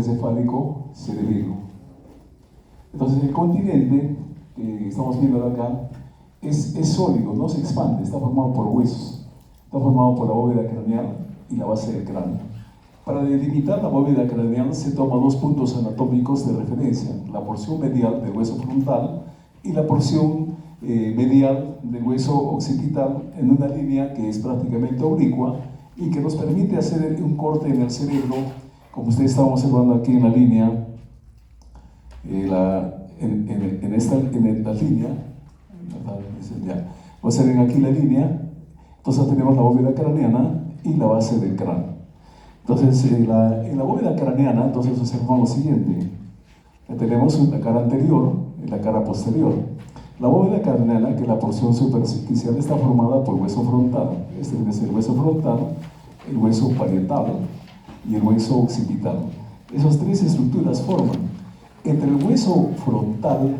encefálico cerebelo. Entonces el continente que estamos viendo acá es sólido, no se expande, está formado por huesos, está formado por la bóveda craneal y la base del cráneo. Para delimitar la bóveda craneal se toma dos puntos anatómicos de referencia, la porción medial del hueso frontal y la porción medial del hueso occipital, en una línea que es prácticamente oblicua y que nos permite hacer un corte en el cerebro, como ustedes están observando aquí en la línea, la línea, observen aquí la línea. Entonces tenemos la bóveda craneana y la base del cráneo. Entonces en la bóveda craneana, entonces observamos lo siguiente: tenemos la cara anterior y la cara posterior. La bóveda craneana, que es la porción superficial, está formada por hueso frontal. Este debe ser el hueso frontal, el hueso parietal y el hueso occipital. Esas tres estructuras forman. Entre el hueso frontal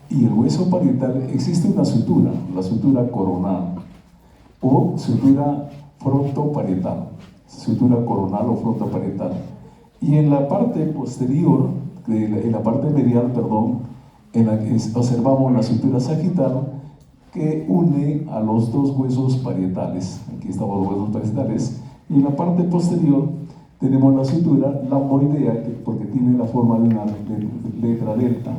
y el hueso parietal existe una sutura, la sutura coronal o sutura frontoparietal, sutura coronal o frontoparietal. Y en la parte posterior, en la parte medial, perdón, en la que observamos la sutura sagital que une a los dos huesos parietales. Aquí estamos los huesos parietales. Y en la parte posterior tenemos la sutura lamboidea, porque tiene la forma de una letra delta,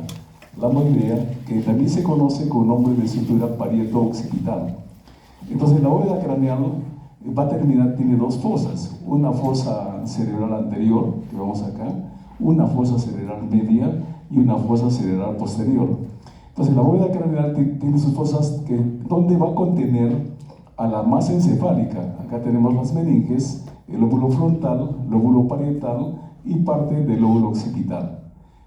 lamboidea, que también se conoce con el nombre de sutura parieto-occipital. Entonces la bóveda craneal va a terminar, tiene dos fosas, una fosa cerebral anterior, que vamos acá, una fosa cerebral media y una fosa cerebral posterior. Entonces la bóveda craneal tiene sus fosas donde va a contener a la masa encefálica. Acá tenemos las meninges, el lóbulo frontal, lóbulo parietal y parte del lóbulo occipital.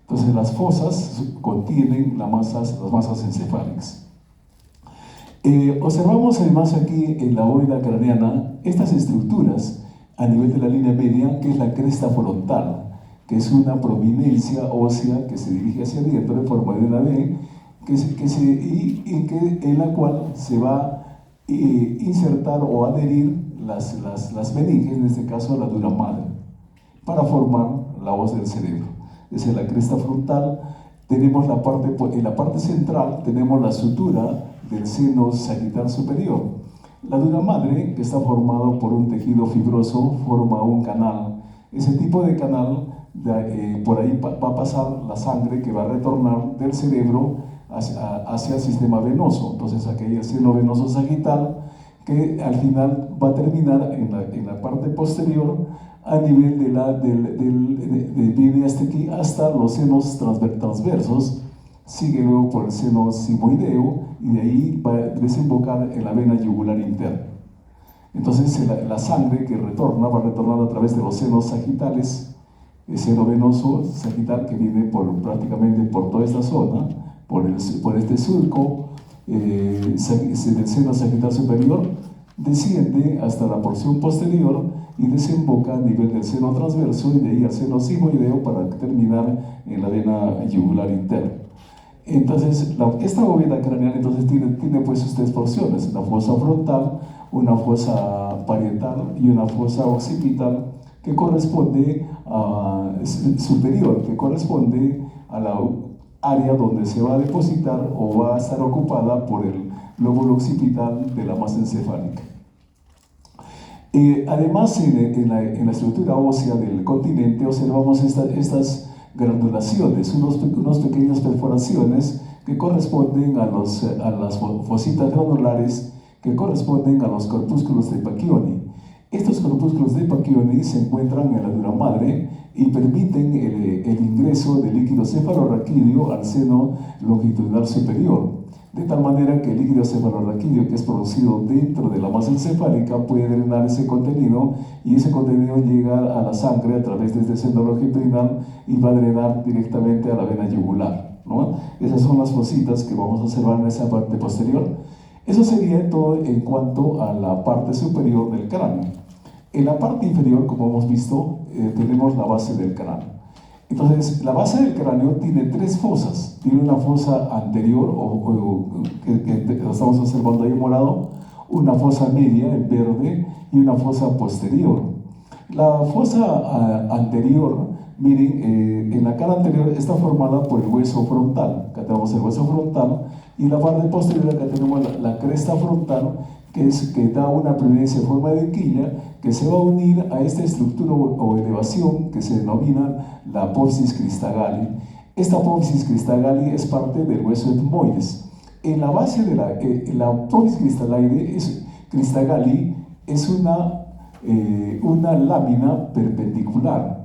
Entonces las fosas contienen las masas encefálicas. Observamos además aquí en la bóveda craneana estas estructuras a nivel de la línea media, que es la cresta frontal, que es una prominencia ósea que se dirige hacia adentro en forma de una V, en la cual se va a insertar o adherir las meninges, en este caso la dura madre, para formar la voz del cerebro. Desde la cresta frontal tenemos en la parte central tenemos la sutura del seno sagital superior. La dura madre, que está formado por un tejido fibroso, forma un canal. Ese tipo de canal, por ahí va a pasar la sangre que va a retornar del cerebro hacia el sistema venoso. Entonces aquí hay el seno venoso sagital, que al final va a terminar en la parte posterior a nivel viene hasta aquí, hasta los senos transversos, sigue luego por el seno sigmoideo y de ahí va a desembocar en la vena yugular interna. Entonces la sangre que retorna va a retornar a través de los senos sagitales, el seno venoso sagital que viene prácticamente por toda esta zona, por este surco del seno sagital superior, desciende hasta la porción posterior y desemboca a nivel del seno transverso y de ahí al seno sigmoideo para terminar en la vena yugular interna. Entonces, esta bóveda craneal entonces tiene pues sus tres porciones: una fosa frontal, una fosa parietal y una fosa occipital, que corresponde superior, que corresponde a la área donde se va a depositar o va a estar ocupada por el lóbulo occipital de la masa encefálica. Además, en la estructura ósea del continente observamos estas granulaciones, unas pequeñas perforaciones que corresponden a las fositas granulares que corresponden a los corpúsculos de Pacchioni. Estos corpúsculos de Pacchioni se encuentran en la dura madre y permiten el ingreso de líquido cefalorraquídeo al seno longitudinal superior, de tal manera que el líquido cefalorraquídeo que es producido dentro de la masa encefálica puede drenar ese contenido, y ese contenido llega a la sangre a través de este seno longitudinal y va a drenar directamente a la vena yugular, ¿no? Esas son las fositas que vamos a observar en esa parte posterior. Eso sería todo en cuanto a la parte superior del cráneo. En la parte inferior, como hemos visto, tenemos la base del cráneo. Entonces, la base del cráneo tiene tres fosas. Tiene una fosa anterior, que estamos observando ahí en morado, una fosa media, en verde, y una fosa posterior. La fosa anterior Miren, en la cara anterior está formada por el hueso frontal. Acá tenemos el hueso frontal, y en la parte posterior acá tenemos la cresta frontal, que da una prominencia en forma de quilla, que se va a unir a esta estructura o elevación que se denomina la apófisis cristagali. Esta apófisis cristagali es parte del hueso etmoides. En la base de la apófisis cristagali es una lámina perpendicular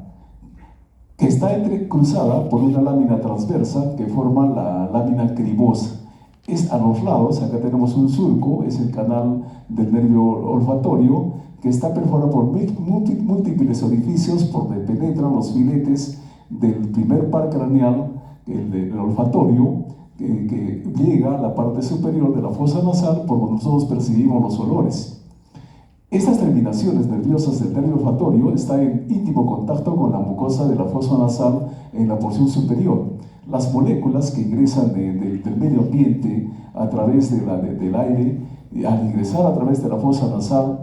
que está cruzada por una lámina transversa que forma la lámina cribosa. Es a los lados, acá tenemos un surco, es el canal del nervio olfatorio, que está perforado por múltiples orificios por donde penetran los filetes del primer par craneal, el del olfatorio, que llega a la parte superior de la fosa nasal, por donde nosotros percibimos los olores. Estas terminaciones nerviosas del nervio olfatorio están en íntimo contacto con la mucosa de la fosa nasal en la porción superior. Las moléculas que ingresan del medio ambiente a través del aire, al ingresar a través de la fosa nasal,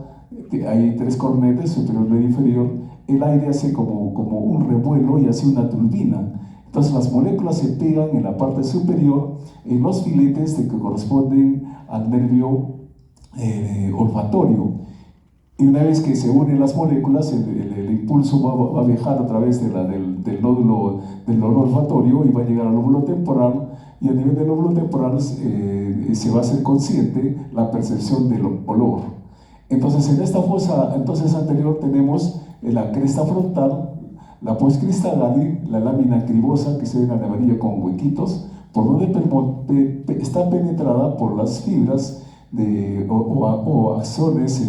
hay tres cornetes, superior, medio, inferior, el aire hace como un revuelo y hace una turbina. Entonces las moléculas se pegan en la parte superior, en los filetes que corresponden al nervio olfatorio. Y una vez que se unen las moléculas, el impulso va a viajar a través del nódulo del olfatorio y va a llegar al lóbulo temporal, y a nivel del lóbulo temporal se va a hacer consciente la percepción del olor. Entonces en esta fosa anterior tenemos la cresta frontal, la apófisis cristagali, la lámina cribosa que se ve en amarillo con huequitos, por donde está penetrada por las fibras o axones,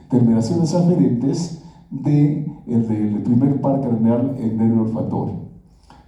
terminaciones aferentes del primer par craneal, el nervio olfatorio.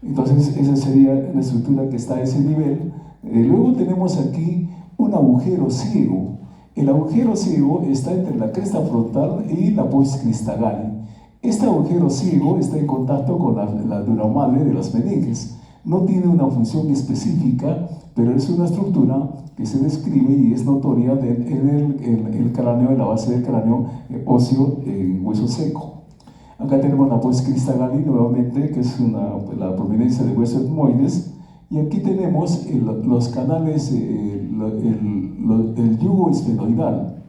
Entonces esa sería la estructura que está a ese nivel. Luego tenemos aquí un agujero ciego. El agujero ciego está entre la cresta frontal y la apófisis cristagali. Este agujero ciego está en contacto con la dura madre de las meninges. No tiene una función específica, pero es una estructura que se describe y es notoria en el cráneo, en la base del cráneo óseo en hueso seco. Acá tenemos la apófisis cristagali nuevamente, que es la prominencia de hueso etmoides, y aquí tenemos los canales, el yugo esfenoidal.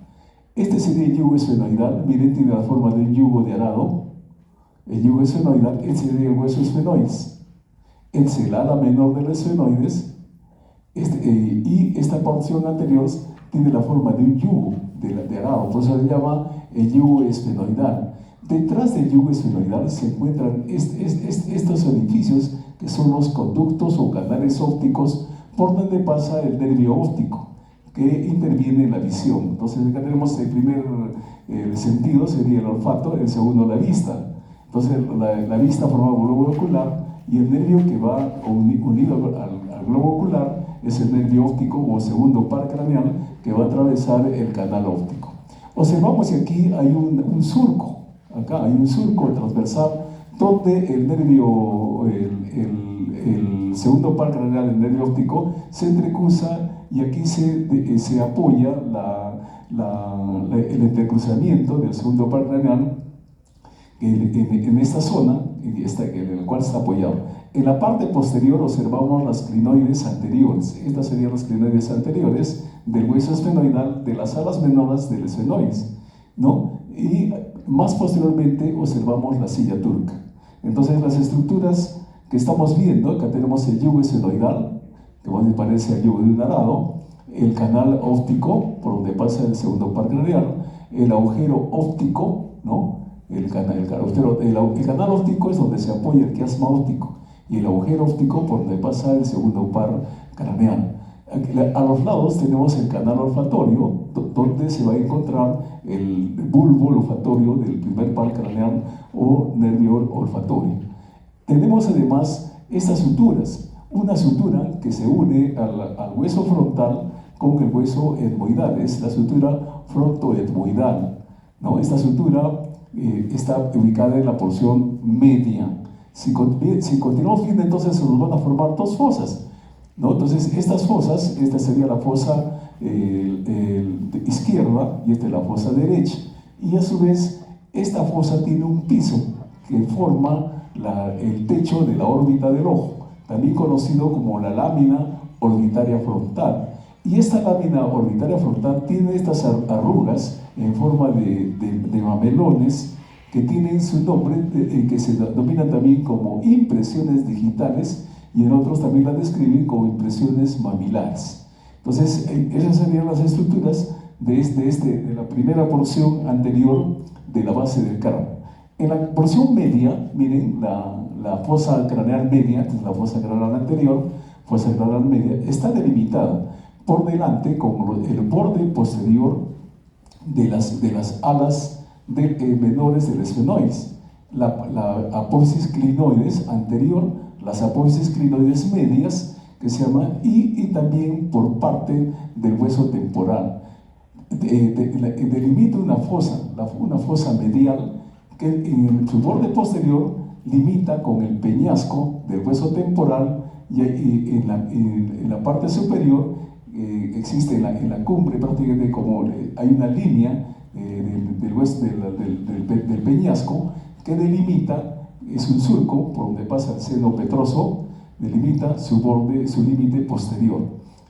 Este sería el yugo esfenoidal. Miren, tiene la forma de un yugo de arado. El yugo esfenoidal, este sería el hueso esfenoides. Es el ala menor del esfenoides, y esta porción anterior tiene la forma de un yugo de arado, por eso se llama el yugo esfenoidal. Detrás del yugo esfenoidal se encuentran estos orificios que son los conductos o canales ópticos por donde pasa el nervio óptico que interviene en la visión. Entonces acá tenemos el primer sentido, sería el olfato, el segundo la vista. Entonces la vista forma el globo ocular, y el nervio que va unido al globo ocular es el nervio óptico o segundo par craneal que va a atravesar el canal óptico. Observamos que aquí hay un surco, acá hay un surco transversal donde el nervio, el segundo par craneal, el nervio óptico, se entrecruza, y aquí se apoya el entrecruzamiento del segundo par craneal en esta zona en el cual está apoyado. En la parte posterior observamos las clinoides anteriores. Estas serían las clinoides anteriores del hueso esfenoidal, de las alas menores del esfenoides, ¿no? Y más posteriormente observamos la silla turca. Entonces las estructuras que estamos viendo, acá tenemos el yugo esfenoidal, que parece al yugo de un arado, el canal óptico, por donde pasa el segundo par craneal, el agujero óptico, ¿no? El canal óptico es donde se apoya el quiasma óptico, y el agujero óptico por donde pasa el segundo par craneal. A los lados tenemos el canal olfatorio, donde se va a encontrar el bulbo olfatorio del primer par craneal o nervio olfatorio. Tenemos además estas suturas, una sutura que se une al hueso frontal con el hueso etmoidal, es la sutura frontoetmoidal, ¿no? Esta sutura está ubicada en la porción media. Si continuamos viendo, entonces se nos van a formar dos fosas, ¿no? Entonces estas fosas, esta sería la fosa izquierda y esta es la fosa derecha, y a su vez esta fosa tiene un piso que forma el techo de la órbita del ojo, también conocido como la lámina orbitaria frontal. Y esta lámina orbitaria frontal tiene estas arrugas en forma de mamelones que tienen su nombre, que se denominan también como impresiones digitales, y en otros también las describen como impresiones mamilares. Entonces, esas serían las estructuras de la primera porción anterior de la base del cráneo. En la porción media, miren, la fosa craneal media, que es la fosa craneal anterior, fosa craneal media, está delimitada por delante con el borde posterior de las alas menores del esfenoides. La apófisis clinoides anterior, las apófisis clinoides medias, que se llama, y también por parte del hueso temporal. Delimita una fosa medial que en su borde posterior limita con el peñasco del hueso temporal, y en la parte superior existe en la cumbre prácticamente como hay una línea del peñasco que delimita, es un surco por donde pasa el seno petroso, delimita su borde, su límite posterior.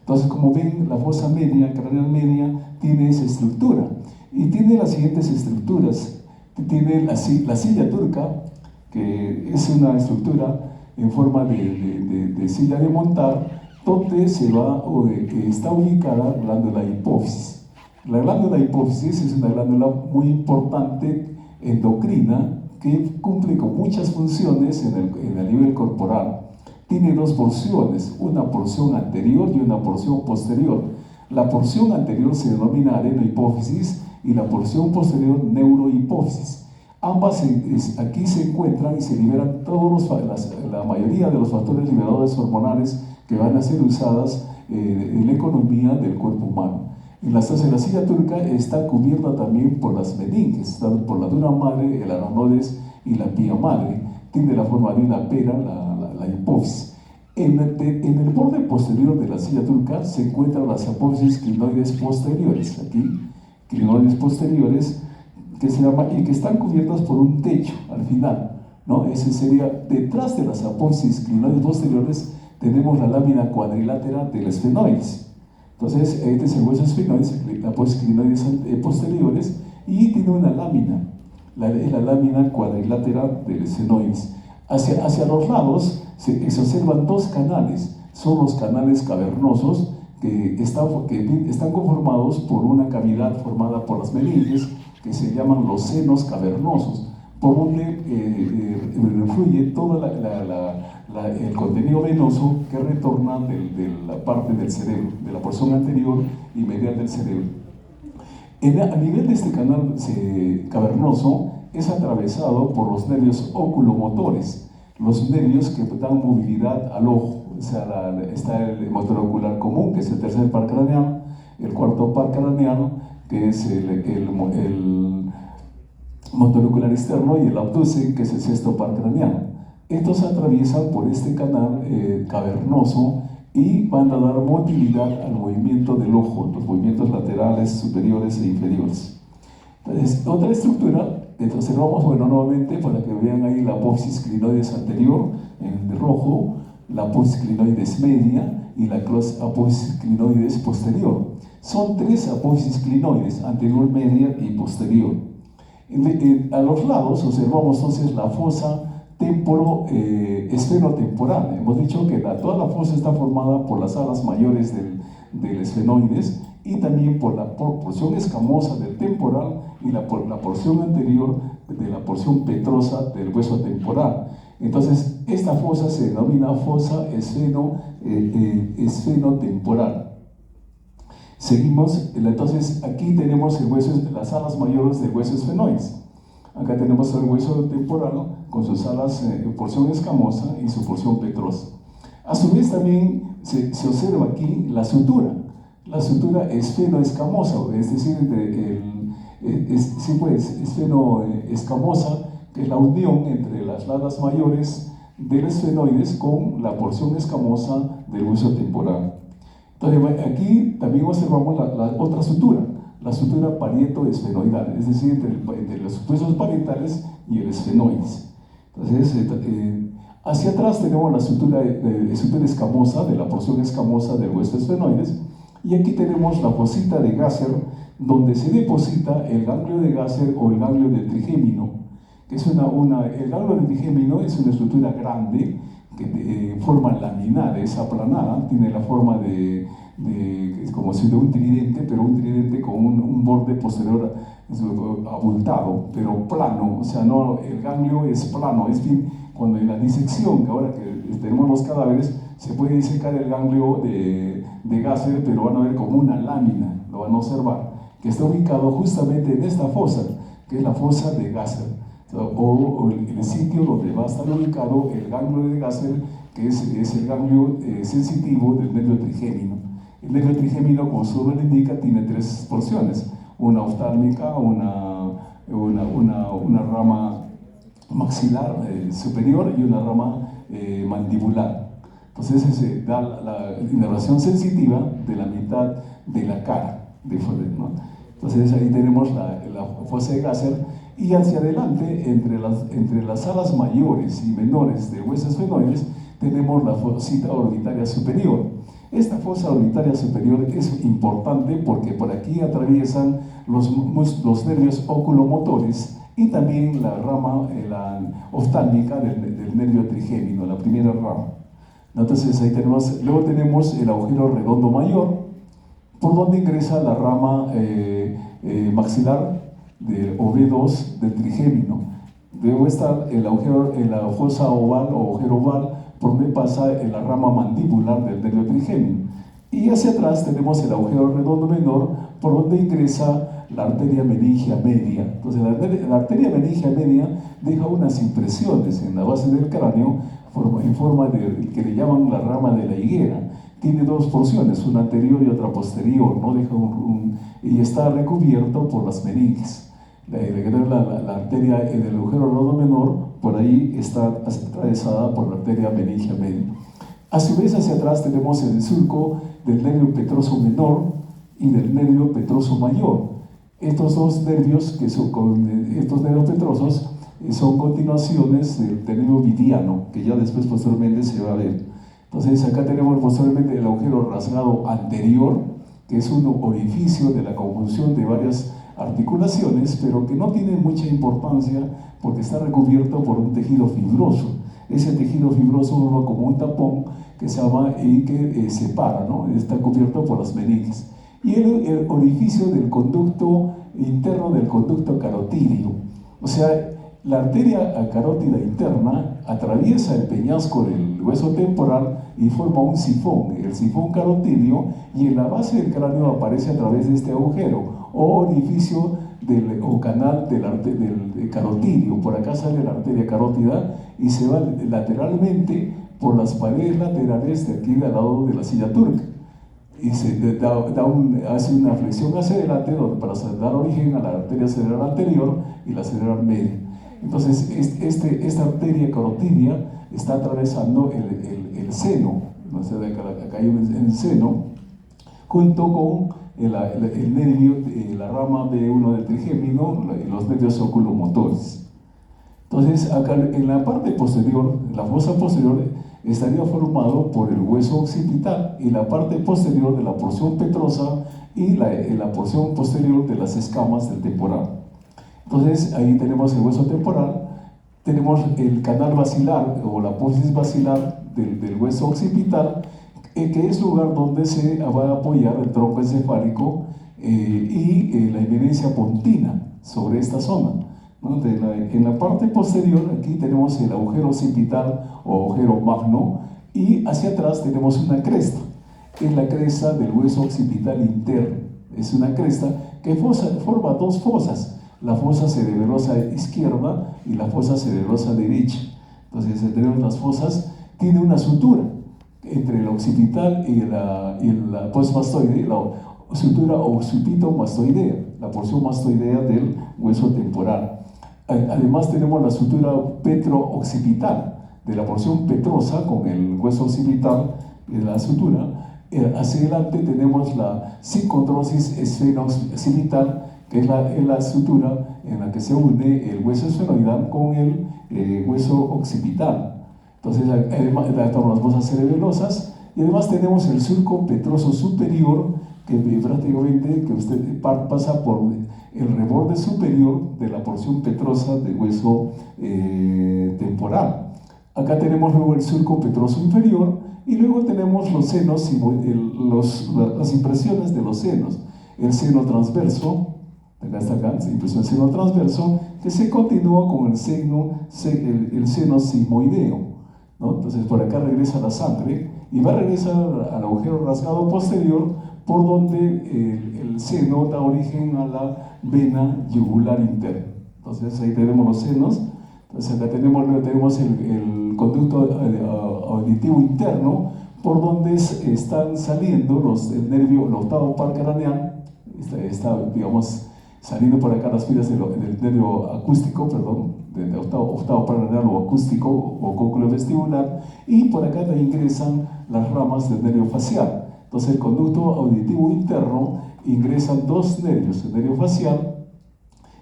Entonces, como ven, la fosa media, craneal media, tiene esa estructura y tiene las siguientes estructuras. Tiene la silla turca, que es una estructura en forma de silla de montar, donde está ubicada la glándula hipófisis. La glándula hipófisis es una glándula muy importante endocrina que cumple con muchas funciones en el nivel corporal. Tiene dos porciones, una porción anterior y una porción posterior. La porción anterior se denomina arenohipófisis y la porción posterior neurohipófisis. Ambas aquí se encuentran y se liberan la mayoría de los factores liberadores hormonales que van a ser usadas en la economía del cuerpo humano. La silla turca está cubierta también por las meninges, por la dura madre, el aranoides y la pía madre. Tiene la forma de una pera, la hipófisis. En el borde posterior de la silla turca se encuentran las apófisis clinoides posteriores, aquí, clinoides posteriores, que se llama, y que están cubiertas por un techo al final, ¿no? Ese sería, detrás de las apófisis clinoides posteriores, tenemos la lámina cuadrilátera del esfenoides. Entonces, este es el hueso esfenoides, la apófisis clinoides posteriores, y tiene una lámina, la lámina cuadrilátera del esfenoides. Hacia los lados se observan dos canales, son los canales cavernosos que están conformados por una cavidad formada por las meninges que se llaman los senos cavernosos, por donde fluye todo el contenido venoso que retorna de la parte del cerebro, de la porción anterior y medial del cerebro. A nivel de este canal cavernoso es atravesado por los nervios oculomotores, los nervios que dan movilidad al ojo. O sea, está el motor ocular común, que es el tercer par craneal, el cuarto par craneal, que es el motor ocular externo, y el abducen, que es el sexto par craneal. Estos atraviesan por este canal cavernoso y van a dar motilidad al movimiento del ojo, los movimientos laterales, superiores e inferiores. Entonces, otra estructura, entonces vamos, nuevamente para que vean ahí la apófisis clinoides anterior en rojo, la apófisis clinoides media y la apófisis clinoides posterior. Son tres apófisis clinoides, anterior, media y posterior. A los lados observamos entonces la fosa esfenotemporal. Hemos dicho que toda la fosa está formada por las alas mayores del esfenoides y también por la porción escamosa del temporal y por la porción anterior de la porción petrosa del hueso temporal. Entonces, esta fosa se denomina fosa esfenotemporal. Seguimos, entonces aquí tenemos las alas mayores del hueso esfenoides. Acá tenemos el hueso temporal con sus alas en porción escamosa y su porción petrosa. A su vez también se observa aquí la sutura esfenoescamosa, es decir, esfenoescamosa, que es la unión entre las alas mayores del esfenoides con la porción escamosa del hueso temporal. Entonces, aquí también observamos la otra sutura, la sutura parieto-esfenoidal, es decir, entre los huesos parietales y el esfenoides. Entonces, hacia atrás tenemos la estructura escamosa, de la porción escamosa del hueso esfenoides, y aquí tenemos la fosita de Gasser, donde se deposita el ganglio de Gasser o el ganglio del trigémino, que es el ganglio del trigémino es una estructura grande que forma laminar, es aplanada, tiene la forma es como si de un tridente, pero un tridente con un borde posterior abultado, pero plano, o sea, no, el ganglio es plano, es bien, cuando en la disección, ahora que tenemos los cadáveres, se puede disecar el ganglio de Gasser, pero van a ver como una lámina, lo van a observar, que está ubicado justamente en esta fosa, que es la fosa de Gasser, o el sitio donde va a estar ubicado el ganglio de Gasser, que es el ganglio sensitivo del nervio trigémino. El nervio trigémino, como su nombre indica, tiene tres porciones, una oftálmica, una rama maxilar superior y una rama mandibular. Entonces se da la inervación sensitiva de la mitad de la cara, ¿no? Entonces ahí tenemos la fosa de Gasser, y hacia adelante, entre las alas mayores y menores de huesos esfenoides, tenemos la fosita orbitaria superior. Esta fosa orbitaria superior es importante porque por aquí atraviesan los nervios oculomotores y también la rama oftálmica del nervio trigémino, la primera rama. Entonces ahí luego tenemos el agujero redondo mayor, por donde ingresa la rama maxilar o B2 del trigémino. Luego está la fosa oval o agujero oval, por donde pasa la rama mandibular del nervio trigémino. Y hacia atrás tenemos el agujero redondo menor, por donde ingresa la arteria meningia media. Entonces la arteria meningia media deja unas impresiones en la base del cráneo en forma de que le llaman la rama de la higuera. Tiene dos porciones, una anterior y otra posterior, ¿no? Y está recubierto por las meninges. La arteria en el agujero redondo menor, por ahí está atravesada por la arteria meningia media. A su vez, hacia atrás tenemos el surco del nervio petroso menor y del nervio petroso mayor. Estos dos nervios, estos nervios petrosos, son continuaciones del nervio vidiano, que ya después posteriormente se va a ver. Entonces acá tenemos posteriormente el agujero rasgado anterior, que es un orificio de la conjunción de varias articulaciones, pero que no tiene mucha importancia porque está recubierto por un tejido fibroso. Ese tejido fibroso forma como un tapón que se llama y que separa, ¿no? Está cubierto por las meninges. Y el orificio del conducto interno del conducto carotídeo, o sea, la arteria carótida interna atraviesa el peñasco del hueso temporal y forma un sifón, el sifón carotídeo, y en la base del cráneo aparece a través de este agujero o orificio o canal del carotídeo. Por acá sale la arteria carótida y se va lateralmente por las paredes laterales de aquí al lado de la silla turca. Y hace una flexión hacia adelante para dar origen a la arteria cerebral anterior y la cerebral media. Entonces, esta arteria carotídea está atravesando el seno, ¿no? Acá hay un seno, junto con el nervio, la rama B1 del trigémino y los nervios oculomotores. Entonces, acá en la parte posterior, la fosa posterior, estaría formado por el hueso occipital y la parte posterior de la porción petrosa y la porción posterior de las escamas del temporal. Entonces, ahí tenemos el hueso temporal, tenemos el canal basilar o la apófisis basilar del hueso occipital, que es lugar donde se va a apoyar el tronco encefálico y la eminencia pontina sobre esta zona, ¿no? En la parte posterior, aquí tenemos el agujero occipital o agujero magno, y hacia atrás tenemos una cresta, que es la cresta del hueso occipital interno. Es una cresta que forma dos fosas, la fosa cerebrosa izquierda y la fosa cerebrosa derecha. Entonces, tenemos las fosas, tiene una sutura entre el occipital y la postmastoide, la sutura occipito-mastoidea, la porción mastoidea del hueso temporal. Además tenemos la sutura petro-occipital, de la porción petrosa con el hueso occipital y la sutura. Hacia adelante tenemos la psicondrosis esfeno-occipital, que es la estructura en la que se une el hueso esfenoidal con el hueso occipital. Entonces, además tenemos las fosas cerebelosas y además tenemos el surco petroso superior, que prácticamente que usted pasa por el reborde superior de la porción petrosa del hueso temporal. Acá tenemos luego el surco petroso inferior y luego tenemos los senos y las impresiones de los senos. El seno transverso, acá está acá, se impresiona el seno transverso, que se continúa con el seno sigmoideo, ¿no? Entonces por acá regresa la sangre y va a regresar al agujero rasgado posterior, por donde el seno da origen a la vena yugular interna. Entonces ahí tenemos los senos. Entonces acá tenemos el conducto auditivo interno, por donde están saliendo el nervio, el octavo par craneal, está, digamos, saliendo por acá las fibras del nervio acústico, perdón, del octavo par craneal o acústico o cócleo vestibular, y por acá ingresan las ramas del nervio facial. Entonces el conducto auditivo interno ingresan dos nervios, el nervio facial,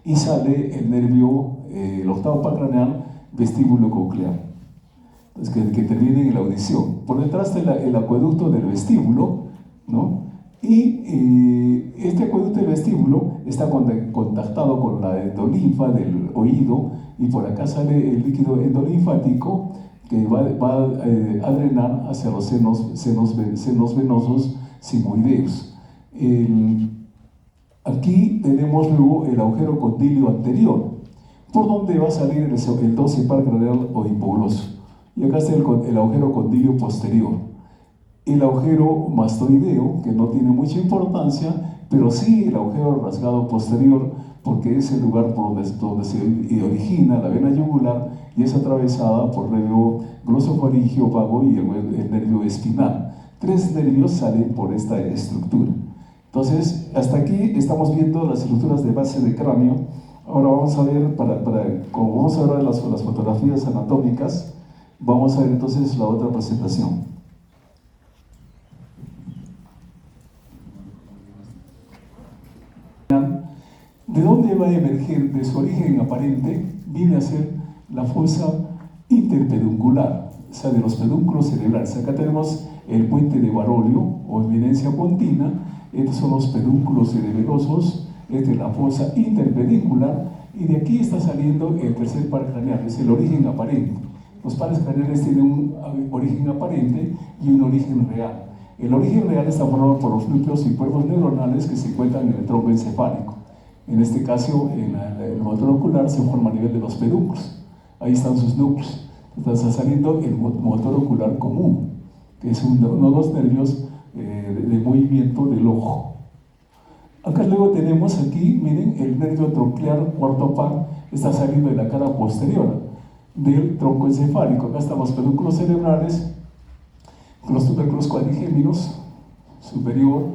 y sale el nervio, el octavo par craneal, vestíbulo coclear, entonces, que interviene en la audición. Por detrás está el acueducto del vestíbulo, ¿no? Y este acueducto del vestíbulo está contactado con la endolinfa del oído, y por acá sale el líquido endolinfático que va a drenar hacia los senos venosos sigmoideos. Aquí tenemos luego el agujero condilio anterior, por donde va a salir el 12 par craneal o hipogloso. Y acá está el agujero condilio posterior. El agujero mastoideo, que no tiene mucha importancia, pero sí el agujero rasgado posterior, porque es el lugar por donde se origina la vena yugular y es atravesada por el nervio glosofaringeo vago y el nervio espinal. Tres nervios salen por esta estructura. Entonces, hasta aquí estamos viendo las estructuras de base de cráneo. Ahora vamos a ver, como vamos a ver las fotografías anatómicas, vamos a ver entonces la otra presentación. ¿De dónde va a emerger? De su origen aparente, viene a ser la fosa interpeduncular, o sea, de los pedúnculos cerebrales. Acá tenemos el puente de Barolio o eminencia pontina. Estos son los pedúnculos cerebelosos, es de la fosa interpeduncular, y de aquí está saliendo el tercer par craneal, es el origen aparente. Los pares craneales tienen un origen aparente y un origen real. El origen real está formado por los núcleos y cuerpos neuronales que se encuentran en el tronco encefálico. En este caso, en el motor ocular se forma a nivel de los pedúnculos. Ahí están sus núcleos. Entonces está saliendo el motor ocular común, que es uno de los nervios de movimiento del ojo. Acá luego tenemos aquí, miren, el nervio tronclear cuarto par está saliendo de la cara posterior del tronco encefálico. Acá están los pedúnculos cerebrales, los tubérculos cuadrigéminos, superior,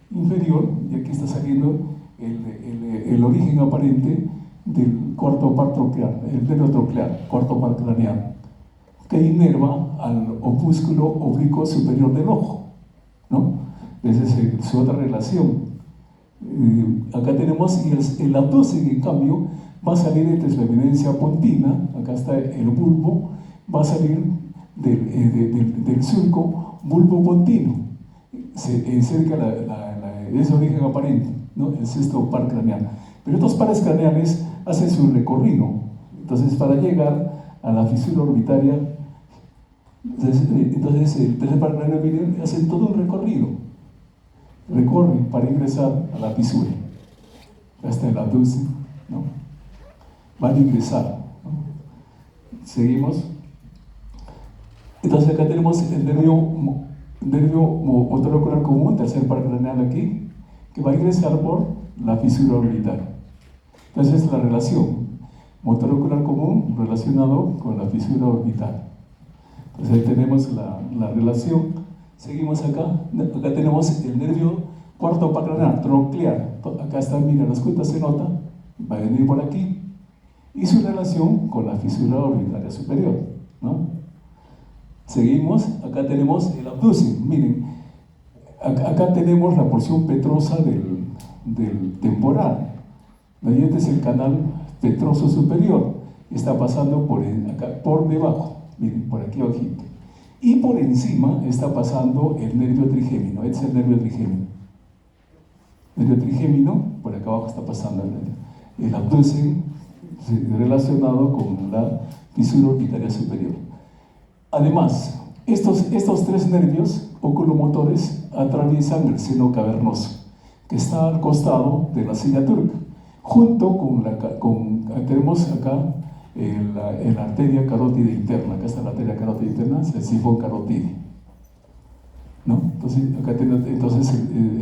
inferior, y aquí está saliendo el origen aparente del cuarto par tronclear, el nervio tronclear, cuarto par craneal, que inerva al opúsculo oblicuo superior del ojo, ¿no? Esa es su otra relación. Acá tenemos, y el abducen, en cambio, va a salir entre la eminencia pontina, acá está el bulbo, va a salir del surco bulbo pontino, cerca es origen aparente, ¿no? El sexto par craneal. Pero estos pares craneales hacen su recorrido, entonces para llegar a la fisura orbitaria, entonces el tercer par craneal hace todo un recorrido, recorre para ingresar a la fisura, hasta el abducen, ¿no? Van a ingresar, ¿no? Seguimos. Entonces acá tenemos el nervio motor ocular común, tercer par craneal aquí, que va a ingresar por la fisura orbital. Entonces la relación motor ocular común relacionado con la fisura orbital. Entonces ahí tenemos la relación. Seguimos acá tenemos el nervio cuarto par craneal, tronclear. Acá está, mira, las cuentas se nota, va a venir por aquí, y su relación con la fisura orbitaria superior, ¿no? Seguimos, acá tenemos el abducen, miren, acá tenemos la porción petrosa del temporal, ¿no? Y este es el canal petroso superior, está pasando acá, por debajo, miren, por aquí abajito. Y por encima está pasando el nervio trigémino, este es el nervio trigémino. Nervio trigémino, por acá abajo está pasando el abducen relacionado con la fisura orbitaria superior. Además, estos tres nervios oculomotores atraviesan el seno cavernoso, que está al costado de la silla turca, junto tenemos acá la arteria carótida interna. Acá está la arteria carótida interna, es el sifón carotídeo, ¿no? Entonces,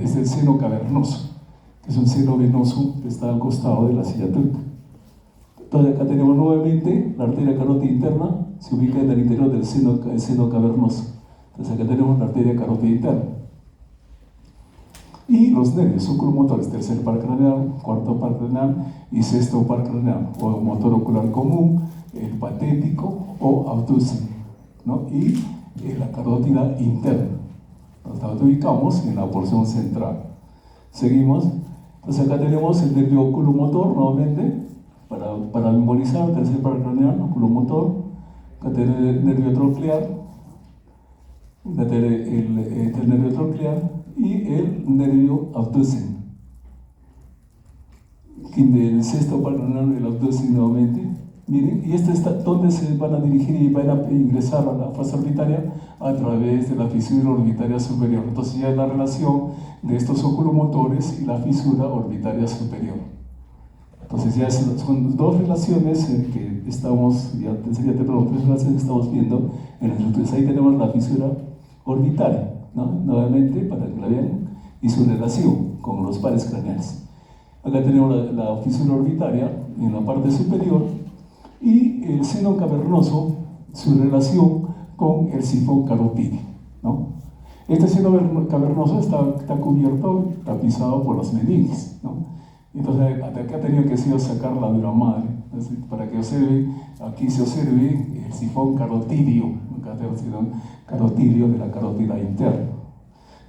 es el seno cavernoso, que es un seno venoso que está al costado de la silla turca. Entonces, acá tenemos nuevamente la arteria carótida interna, se ubica en el interior del seno cavernoso. Entonces, acá tenemos la arteria carótida interna. Y los nervios oculomotores, tercer par craneal, cuarto par craneal y sexto par craneal, o motor ocular común, el patético o abducen, ¿no? Y la carótida interna. Nos ubicamos en la porción central. Seguimos. Entonces acá tenemos el nervio oculomotor nuevamente, para memorizar, el tercer par craneal, oculomotor. Acá tenemos el nervio troclear, el nervio troclear y el nervio abducen. Del sexto par craneal, el abducen nuevamente. Miren, y ¿dónde se van a dirigir y van a ingresar a la fosa orbitaria? A través de la fisura orbitaria superior. Entonces ya es la relación de estos oculomotores y la fisura orbitaria superior. Entonces ya son dos relaciones que estamos, ya te pregunto, tres relaciones que estamos viendo en el estructura. Ahí tenemos la fisura orbitaria, ¿no? Nuevamente, para que la vean, y su relación con los pares craneales. Acá tenemos la fisura orbitaria en la parte superior y el seno cavernoso, su relación con el sifón carotídeo, ¿no? Este seno cavernoso está cubierto, tapizado por los meninges, ¿no? Entonces, acá ha tenido que sacar la dura madre, para que aquí se observe el sifón carotídeo, carotídeo de la carótida interna.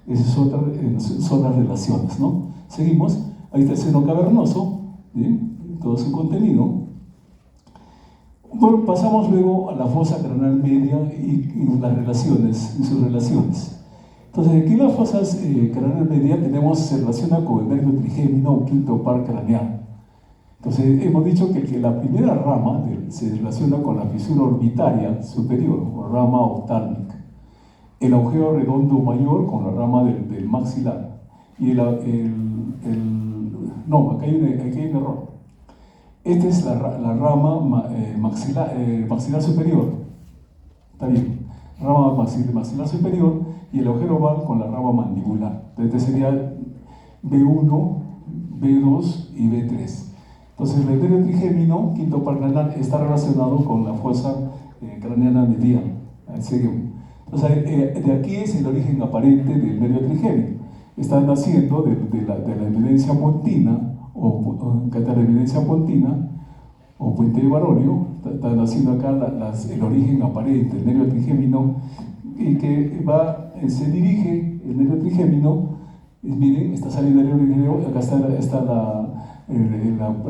Esas son las relaciones, ¿no? Seguimos. Ahí está el seno cavernoso, ¿bien? Todo su contenido. Bueno, pasamos luego a la fosa craneal media y las relaciones, y sus relaciones. Entonces, aquí en las fosas craneal media se relaciona con el nervio trigémino o quinto par craneal. Entonces, hemos dicho que la primera rama se relaciona con la fisura orbitaria superior, o rama oftálmica. El agujero redondo mayor con la rama del maxilar. Y no, aquí hay un error. Esta es la rama maxilar superior. Está bien. Rama maxilar superior y el agujero oval con la rama mandibular. Este sería B1, B2 y B3. Entonces, el nervio trigémino, quinto par craneal, está relacionado con la fosa craneana mediana. Seguimos. Entonces, de aquí es el origen aparente del nervio trigémino. Está naciendo de la evidencia pontina, la evidencia pontina, o puente de Baronio. Está naciendo acá el origen aparente, el nervio trigémino, y que se dirige el nervio trigémino. Miren, está saliendo el nervio trigémino, acá está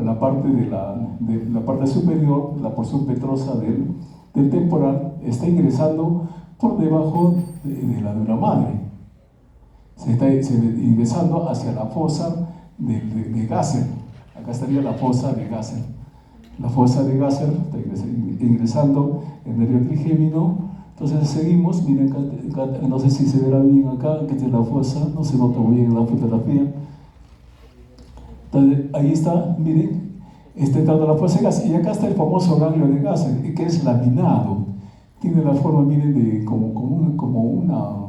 la parte superior, la porción petrosa del temporal, está ingresando por debajo de la dura madre. Se está ingresando hacia la fosa de Gasser. Acá estaría la fosa de Gasser. La fosa de Gasser está ingresando el nervio trigémino. Entonces seguimos, miren, acá, no sé si se verá bien acá, que es la fosa, no se nota muy bien en la fotografía. Entonces ahí está, miren, está entrando la fosa de Gasser. Y acá está el famoso ganglio de Gasser, que es laminado. Tiene la forma, miren, de como una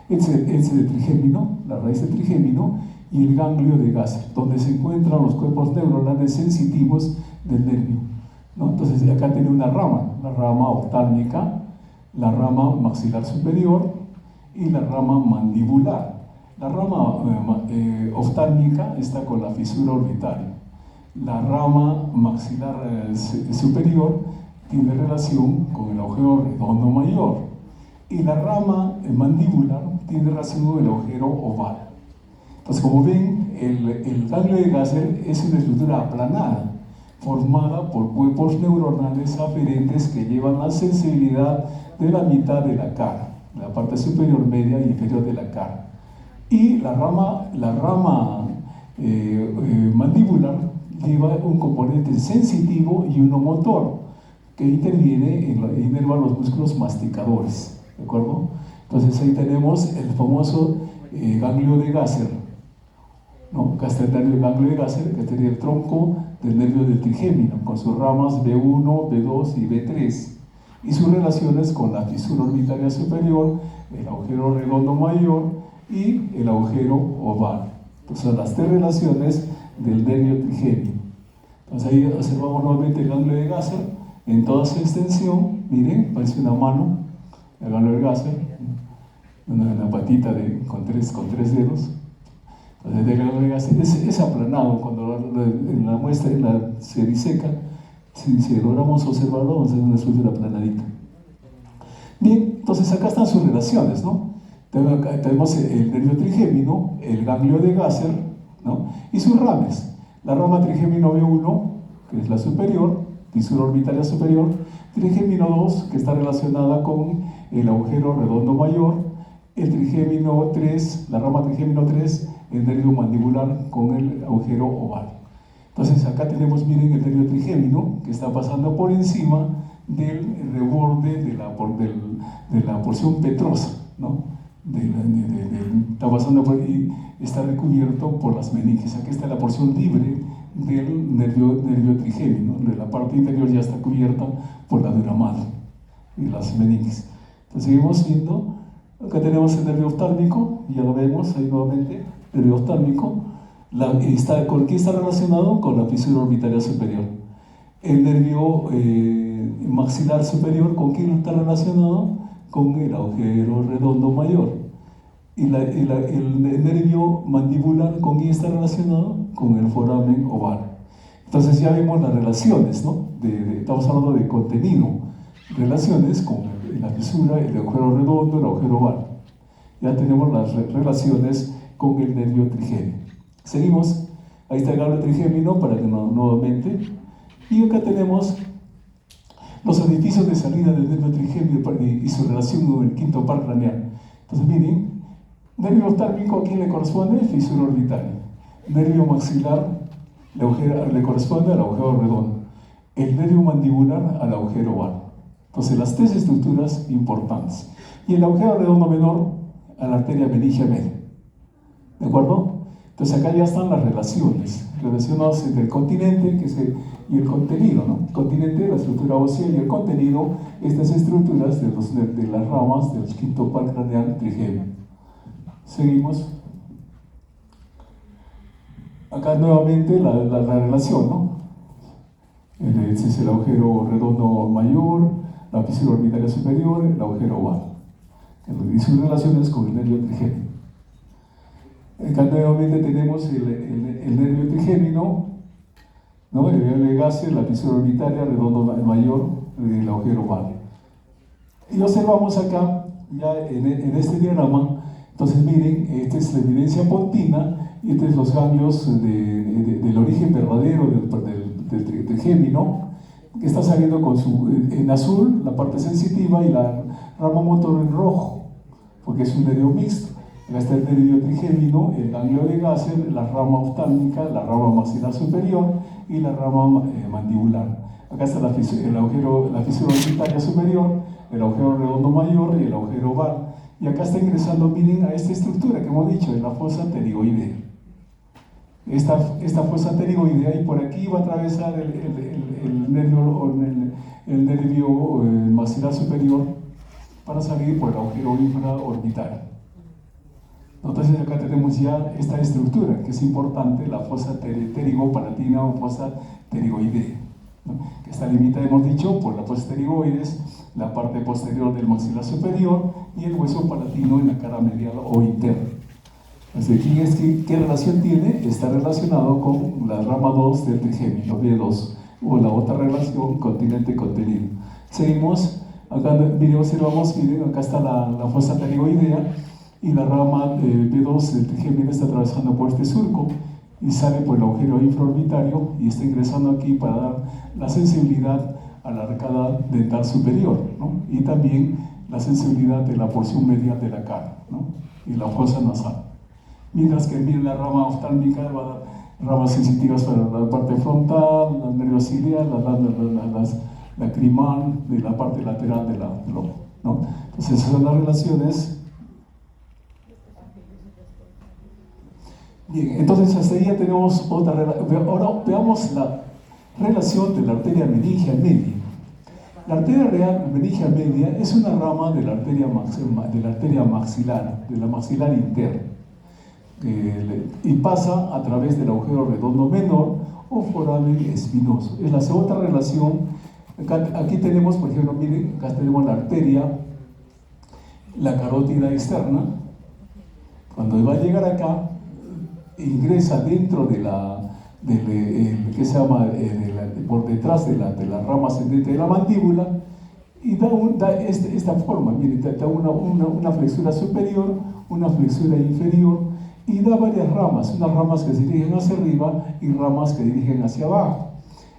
de trigémino, la raíz de trigémino, y el ganglio de Gasser, donde se encuentran los cuerpos neuronales sensitivos del nervio, ¿no? Entonces acá tiene una rama, la rama oftálmica, la rama maxilar superior y la rama mandibular. La rama oftálmica está con la fisura orbitaria. La rama maxilar superior tiene relación con el agujero redondo mayor. Y la rama mandibular tiene relación con el agujero oval. Entonces, como ven, el ganglio de Gasser es una estructura aplanada, formada por cuerpos neuronales aferentes que llevan la sensibilidad de la mitad de la cara, la parte superior, media y inferior de la cara. Y la rama mandibular lleva un componente sensitivo y uno motor que interviene e inerva los músculos masticadores, ¿de acuerdo? Entonces ahí tenemos el famoso ganglio de Gasser, ¿no? Acá está el ganglio de Gasser, que sería el tronco del nervio del trigémino, con sus ramas B1, B2 y B3, y sus relaciones con la fisura orbitaria superior, el agujero redondo mayor y el agujero oval. Entonces son las tres relaciones del nervio trigémino. Entonces ahí observamos nuevamente el ganglio de Gasser en toda su extensión. Miren, parece una mano, el ganglio de Gasser, una patita con tres dedos. Entonces el ganglio de Gasser es aplanado. Cuando la muestra se diseca, si logramos observarlo, vamos a ver una estructura aplanadita. Bien, entonces acá están sus relaciones, ¿no? Tenemos el nervio trigémino, el ganglio de Gasser, ¿no? Y sus ramas. La rama trigémino B1, que es la superior, fisura orbitaria superior, trigémino 2, que está relacionada con el agujero redondo mayor, el trigémino 3, la rama trigémino 3, el nervio mandibular con el agujero oval. Entonces acá tenemos, miren, el nervio trigémino que está pasando por encima del reborde de la porción petrosa, ¿no? Está pasando por y está recubierto por las meninges. Aquí está la porción libre del nervio trigémino. La parte interior ya está cubierta por la dura madre y las meninges. Entonces seguimos viendo. Acá tenemos el nervio oftálmico, ya lo vemos ahí nuevamente. El nervio oftálmico, ¿con qué está relacionado? Con la fisura orbitaria superior. El nervio maxilar superior, ¿con quién está relacionado? Con el agujero redondo mayor. Y el nervio mandibular, ¿con quién está relacionado? Con el foramen oval. Entonces ya vemos las relaciones, ¿no? Estamos hablando de contenido, relaciones con la fisura, el agujero redondo, el agujero oval. Ya tenemos las relaciones con el nervio trigémino. Seguimos, ahí está el ganglio trigémino para que nuevamente. Y acá tenemos los orificios de salida del nervio trigémino y su relación con el quinto par craneal. Entonces miren, nervio oftálmico, ¿a quién le corresponde? Fisura orbitaria. Nervio maxilar le corresponde al agujero redondo. El nervio mandibular al agujero oval. Entonces las tres estructuras importantes. Y el agujero redondo menor a la arteria meningia media. ¿De acuerdo? Entonces acá ya están las relaciones entre el continente y el contenido, ¿no? El continente, la estructura ósea, y el contenido, estas estructuras de las ramas del quinto par craneal trigémino. Seguimos. Acá nuevamente la relación, ¿no? Ese es el agujero redondo mayor, la fisura orbitaria superior, el agujero oval. Y sus relaciones con el nervio trigémino. Acá nuevamente tenemos el nervio trigémino, ¿no? El ganglio de Gasser, la fisura orbitaria, redondo mayor, el agujero oval. Y observamos acá, ya en este diagrama, entonces miren, esta es la evidencia pontina, y estos son los ganglios del origen verdadero del trigémino, que está saliendo en azul la parte sensitiva y la rama motor en rojo, porque es un nervio mixto. Acá está el nervio trigémino, el ganglio de Gasser, la rama oftálmica, la rama maxilar superior y la rama mandibular. Acá está la fisura orbitaria superior, el agujero redondo mayor y el agujero oval. Y acá está ingresando, miren, a esta estructura que hemos dicho, en la fosa pterigoidea. Esta fosa pterigoidea, y por aquí va a atravesar el nervio maxilar superior para salir por el agujero infraorbitario. Entonces acá tenemos ya esta estructura que es importante, la fosa pterigopalatina o fosa pterigoidea, ¿no? Que está limitada, hemos dicho, por la fosa pterigoides, la parte posterior del maxilar superior y el hueso palatino en la cara medial o interna. Entonces, ¿qué relación tiene? Está relacionado con la rama 2 del trigémino, B2, o la otra relación, continente-contenido. Seguimos, acá observamos, miren, acá está la fosa pterigoidea. y la rama B2 del trigemina está atravesando por este surco y sale por el agujero infraorbitario y está ingresando aquí para dar la sensibilidad a la arcada dental superior, ¿no? Y también la sensibilidad de la porción medial de la cara, ¿no? Y la fosa nasal. Mientras que la rama oftálmica va a dar ramas sensitivas para la parte frontal, la nervio ciliar, las lacrimal de la parte lateral del ojo, ¿no? Entonces esas son las relaciones. Bien, entonces hasta ahí ya tenemos otra relación. Ahora veamos la relación de la arteria meningia media. La arteria meningia media es una rama de la arteria maxilar, de la maxilar interna, y pasa a través del agujero redondo menor o foramen espinoso. Es la segunda relación. Aquí tenemos, por ejemplo, miren, acá tenemos la arteria, la carótida externa. Cuando va a llegar acá, ingresa dentro de ¿qué se llama? Por detrás de la rama ascendente de la mandíbula y da esta forma. Miren, da una flexura superior, una flexura inferior y da varias ramas, unas ramas que se dirigen hacia arriba y ramas que dirigen hacia abajo.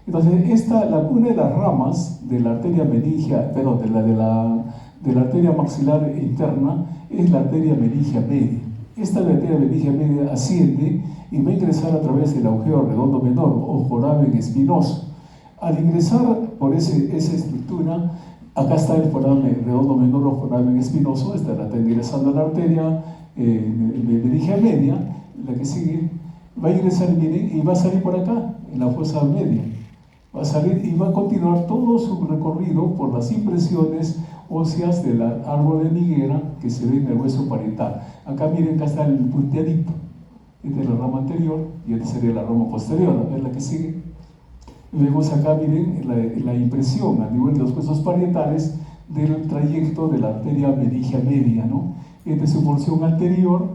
Entonces, una de las ramas de la arteria meningia, perdón, de la arteria maxilar interna es la arteria meningia media. Esta arteria meningia media asciende y va a ingresar a través del agujero redondo menor o foramen espinoso. Al ingresar por esa estructura, acá está el foramen redondo menor o foramen espinoso, está ingresando a la arteria meningia media, la que sigue, va a ingresar, miren, y va a salir por acá, en la fosa media. Va a salir y va a continuar todo su recorrido por las impresiones óseas del árbol de Niguera que se ve en el hueso parietal. Acá miren, acá está el punteadito. Esta es la rama anterior y esta sería la rama posterior. A ver la que sigue. Vemos acá, miren, la impresión a nivel de los huesos parietales del trayecto de la arteria meningia media, ¿no? Esta es su porción anterior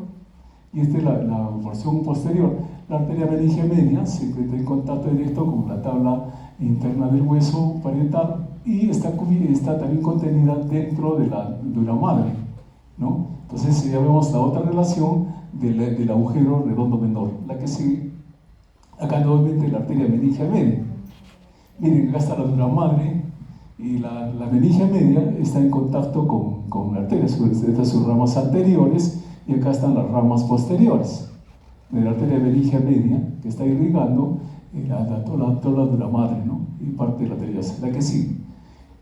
y esta es la porción posterior. La arteria meningia media se encuentra en contacto directo con la tabla interna del hueso parietal y está también contenida dentro de la dura madre, ¿no? Entonces ya vemos la otra relación del agujero redondo menor, la que sigue. Acá nuevamente la arteria meningia media. Miren, acá está la dura madre y la meningia media está en contacto con la arteria. Estas son sus ramas anteriores y acá están las ramas posteriores de la arteria meningia media que está irrigando toda la dura madre, ¿no? Y parte de la arteria, la que sigue.